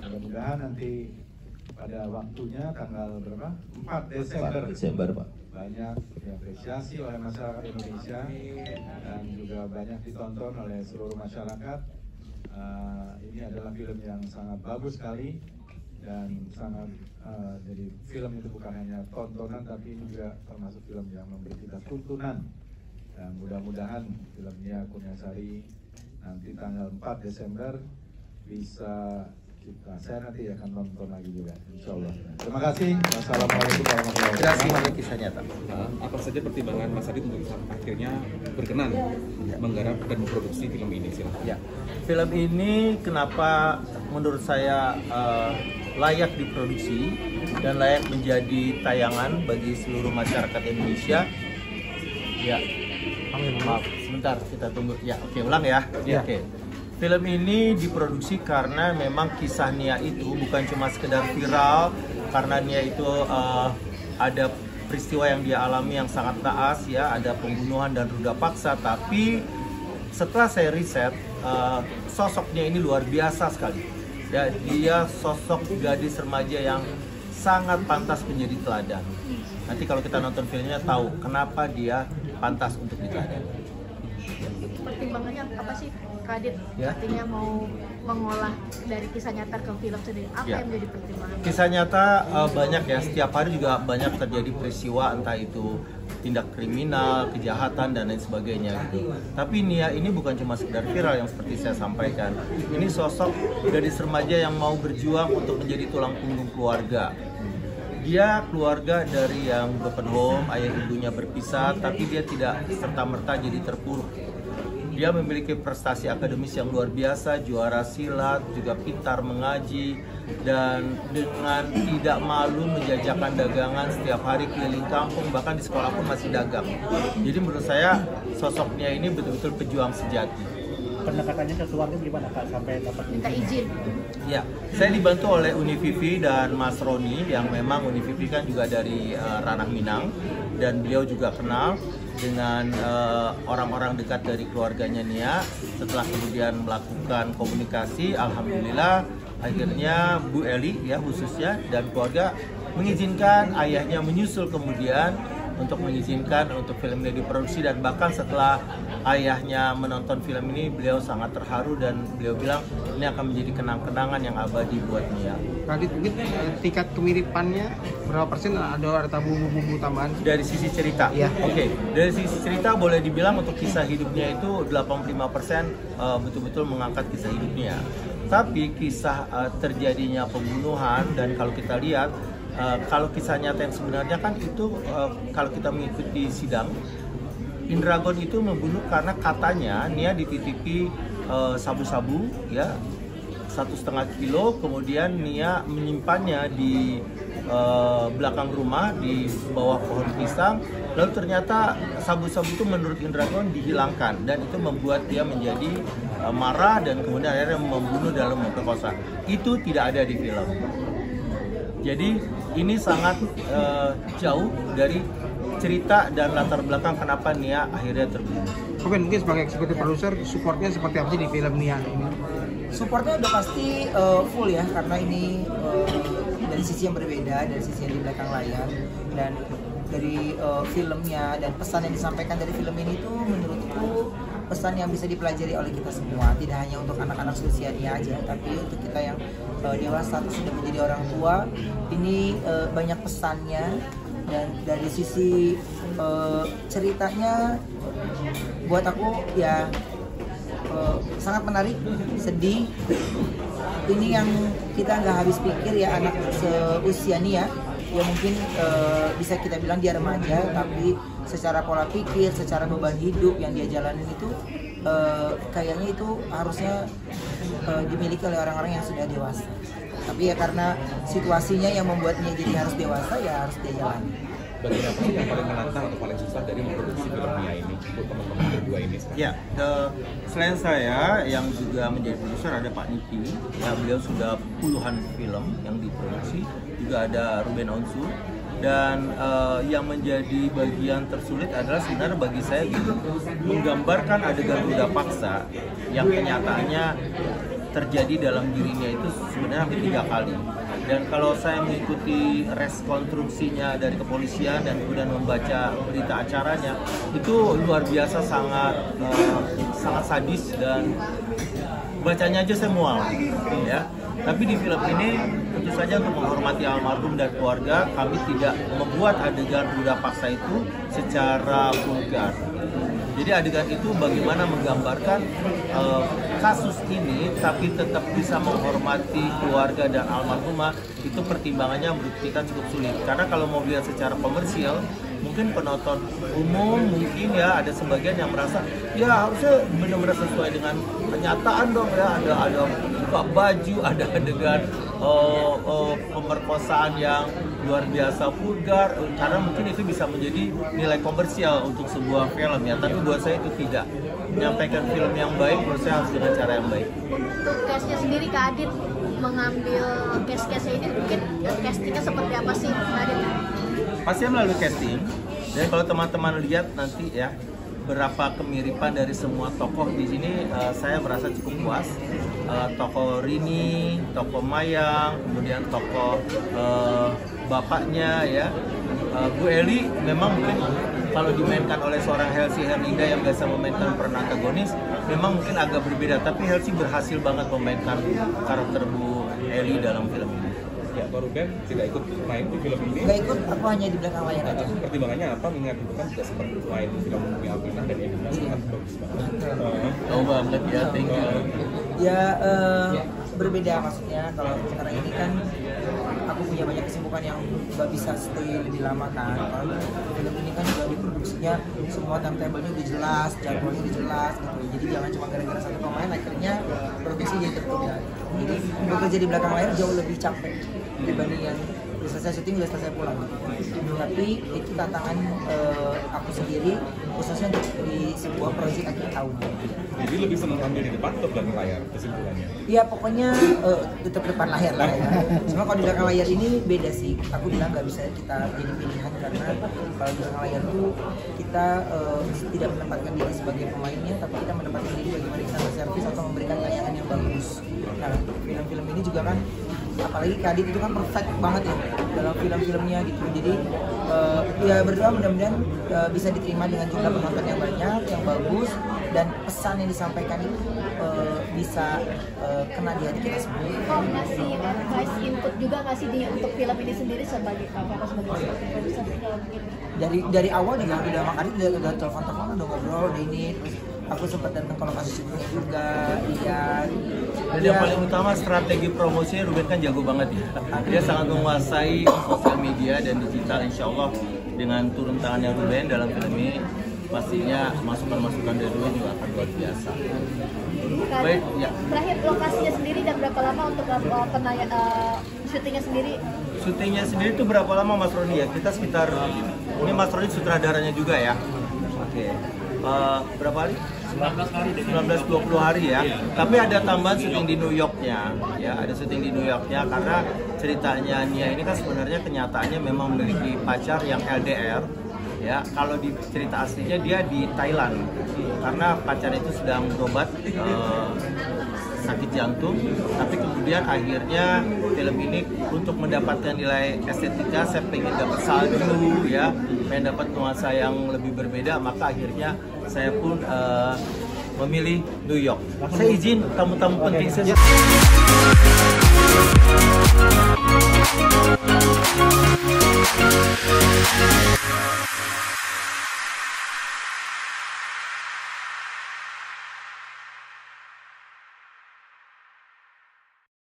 mudah-mudahan nanti pada waktunya tanggal berapa? 4 Desember. 4 Desember, Pak. Banyak diapresiasi oleh masyarakat Indonesia dan juga banyak ditonton oleh seluruh masyarakat. Ini adalah film yang sangat bagus sekali dan sangat jadi film itu bukan hanya tontonan tapi ini juga termasuk film yang memberi kita tuntunan. Dan mudah-mudahan film Nia Kurniasari nanti tanggal 4 Desember bisa saya nanti akan nonton lagi juga, insya Allah. Terima kasih. Wassalamualaikum warahmatullahi wabarakatuh. Kisah nyata. Apa saja pertimbangan Mas Adit untuk akhirnya berkenan menggarap dan memproduksi film ini? Silahkan. Ya, film ini kenapa menurut saya layak diproduksi dan layak menjadi tayangan bagi seluruh masyarakat Indonesia. Ya, maaf, sebentar kita tunggu. Ya, oke, ulang ya. Ya. Oke. Film ini diproduksi karena memang kisah Nia itu bukan cuma sekedar viral, karena Nia itu ada peristiwa yang dia alami yang sangat naas ya, ada pembunuhan dan ruda paksa, tapi setelah saya riset, sosoknya ini luar biasa sekali. Ya, dia sosok gadis remaja yang sangat pantas menjadi teladan. Nanti kalau kita nonton filmnya tahu kenapa dia pantas untuk diteladan. Pertimbangannya apa sih, Kak Adit? Ya. Artinya mau mengolah dari kisah nyata ke film sendiri. Apa Ya. yang menjadi pertimbangan? Kisah nyata banyak ya, setiap hari juga banyak terjadi peristiwa, entah itu tindak kriminal, kejahatan, dan lain sebagainya gitu. Tapi Nia ini bukan cuma sekedar viral yang seperti saya sampaikan. Ini sosok gadis remaja yang mau berjuang untuk menjadi tulang punggung keluarga. Dia keluarga dari yang broken home, ayah ibunya berpisah, tapi dia tidak serta-merta jadi terpuruk. Dia memiliki prestasi akademis yang luar biasa, juara silat, juga pintar mengaji, dan dengan tidak malu menjajakan dagangan setiap hari keliling kampung, bahkan di sekolah pun masih dagang. Jadi menurut saya sosoknya ini betul-betul pejuang sejati. Pendekatannya ke keluarga gimana Kak sampai dapat Minta izin. Ya, saya dibantu oleh Univivi dan Mas Roni, yang memang Univivi kan juga dari ranah Minang, dan beliau juga kenal dengan orang-orang dekat dari keluarganya Nia. Setelah kemudian melakukan komunikasi, alhamdulillah akhirnya Bu Eli ya khususnya dan keluarga mengizinkan ayahnya menyusul kemudian untuk mengizinkan untuk film ini diproduksi, dan bahkan setelah ayahnya menonton film ini beliau sangat terharu dan beliau bilang ini akan menjadi kenang-kenangan yang abadi buat Nia. Radit, mungkin tingkat kemiripannya berapa persen, ada bumbu-bumbu tambahan? Dari sisi cerita, ya. Oke. Dari sisi cerita boleh dibilang untuk kisah hidupnya itu 85% betul-betul mengangkat kisah hidupnya. Tapi kisah terjadinya pembunuhan, dan kalau kita lihat kalau kisah nyata yang sebenarnya kan itu kalau kita mengikuti sidang, Indragon itu membunuh karena katanya Nia dititipi sabu-sabu ya 1,5 kilo, kemudian Nia menyimpannya di belakang rumah di bawah pohon pisang, lalu ternyata sabu-sabu itu menurut Indragon dihilangkan, dan itu membuat dia menjadi marah dan kemudian akhirnya membunuh dalam memperkosa. Itu tidak ada di film. Jadi ini sangat jauh dari cerita dan latar belakang kenapa Nia akhirnya terbunuh. Oke, mungkin sebagai eksekutif produser, supportnya seperti apa sih di film Nia ini? Supportnya udah pasti full ya, karena ini dari sisi yang berbeda, dari sisi yang di belakang layar, dan dari filmnya dan pesan yang disampaikan dari film ini tuh menurutku pesan yang bisa dipelajari oleh kita semua, tidak hanya untuk anak-anak seusia Nia aja, tapi untuk kita yang dewasa atau sudah menjadi orang tua. Ini banyak pesannya, dan dari sisi ceritanya buat aku ya sangat menarik, sedih. Ini yang kita nggak habis pikir ya, anak seusia Nia ya mungkin bisa kita bilang dia remaja, tapi secara pola pikir, secara beban hidup yang dia jalanin itu kayaknya itu harusnya dimiliki oleh orang-orang yang sudah dewasa. Tapi ya karena situasinya yang membuatnya jadi harus dewasa, ya harus dia jalani. Bagian apa sih yang paling menantang atau paling susah dari memproduksi film Nia ini untuk teman-teman berdua ini? Ya, selain saya yang juga menjadi produser ada Pak Niki, ya beliau sudah puluhan film yang diproduksi, juga ada Ruben Onsu, dan yang menjadi bagian tersulit adalah sebenarnya bagi saya gitu, menggambarkan adegan ruda paksa yang kenyataannya terjadi dalam dirinya itu sebenarnya hampir 3 kali. Dan kalau saya mengikuti rekonstruksinya dari kepolisian dan kemudian membaca berita acaranya, itu luar biasa, sangat sadis, dan bacanya aja saya mual, ya. Tapi di film ini tentu saja untuk menghormati almarhum dan keluarga, kami tidak membuat adegan budak paksa itu secara vulgar. Jadi adegan itu bagaimana menggambarkan kasus ini tapi tetap bisa menghormati keluarga dan almarhumah, itu pertimbangannya menurut kita cukup sulit. Karena kalau mau lihat secara komersial, mungkin penonton umum mungkin ya ada sebagian yang merasa ya harusnya benar-benar sesuai dengan kenyataan dong ya, ada buka baju, ada adegan pemerkosaan yang luar biasa vulgar, karena mungkin itu bisa menjadi nilai komersial untuk sebuah film ya. Tapi buat saya itu tidak. Menyampaikan film yang baik menurut saya harus dengan cara yang baik. Untuk cast-nya sendiri, Kak Adit mengambil cast-castnya ini, mungkin castingnya seperti apa sih, Kak Adit? Pasti melalui casting, dan kalau teman-teman lihat nanti ya berapa kemiripan dari semua tokoh di sini, saya merasa cukup puas. Tokoh Rini, tokoh Mayang, kemudian tokoh bapaknya ya, Bu Eli memang mungkin kalau dimainkan oleh seorang Helsi Herlinda yang biasa memainkan peran antagonis, memang mungkin agak berbeda, tapi Helsi berhasil banget memainkan karakter Bu Eli dalam film ini. Ya, Pak Ruben tidak ikut main di film ini. Nggak ikut, aku hanya di belakang layar aja. Pertimbangannya apa? Mengingat itu kan juga sempat main di film Alpina dan Edina, sangat bagus banget. Tahu banget ya, thank you. Ya berbeda maksudnya. Kalau sekarang ini kan aku punya banyak kesibukan yang nggak bisa stay lebih lama kan. Kalau film ini kan juga diproduksinya semua timetable-nya udah jelas, jadwalnya udah jelas gitu. Jadi jangan cuma gara-gara satu pemain akhirnya produksi jadi tertunda. Jadi bekerja di belakang layar jauh lebih capek dibanding yang udah selesai syuting udah selesai pulang. Tapi itu tantangan aku sendiri, khususnya untuk di sebuah proyek akhir tahun. Jadi lebih senang tampil di depan atau belakang layar kesimpulannya? Iya pokoknya tetap depan layar lah ya. Cuma kalau di belakang layar ini beda sih. Aku bilang nggak bisa kita jadi pilihan karena kalau di belakang layar tuh kita tidak menempatkan diri sebagai pemainnya, tapi kita menempatkan diri bagaimana kita berservis atau memberikan tayangan yang bagus. Nah film-film ini juga kan, apalagi Kadit itu kan perfect banget ya dalam film-filmnya gitu. Jadi ya berdoa mudah-mudahan bisa diterima dengan jumlah penonton yang banyak, yang bagus, dan pesan yang disampaikan itu bisa kena di hati kita semua. Kok ngasih advice input juga ngasih di untuk film ini sendiri sebagai kakak sebagai produser kalau mungkin? Dari awal juga udah makanya udah telepon-telepon, udah ngobrol, udah ini. Terus aku sempat datang ke lokasi syutingnya juga, lihat. Dan yang paling utama strategi promosinya Ruben kan jago banget ya. Dia sangat menguasai sosial media dan digital. Insya Allah dengan turun tangannya Ruben dalam film ini, pastinya masukan-masukan dari Ruben juga akan luar biasa. Baik, ya. Terakhir lokasinya sendiri dan berapa lama untuk syutingnya sendiri? Syutingnya sendiri itu berapa lama Mas Roni ya? Kita sekitar, ini Mas Roni sutradaranya juga ya. Oke. Berapa hari? 19-20 hari ya. Tapi ada tambahan syuting di New Yorknya, ya ada syuting di New Yorknya karena ceritanya Nia ini kan sebenarnya kenyataannya memang memiliki pacar yang LDR. Ya, kalau di cerita aslinya dia di Thailand karena pacar itu sedang berobat sakit jantung, tapi kemudian akhirnya film ini untuk mendapatkan nilai estetika saya pengen dapat salju ya, pengen dapat nuansa yang lebih berbeda, maka akhirnya saya pun memilih New York. Saya izin tamu-tamu penting saja.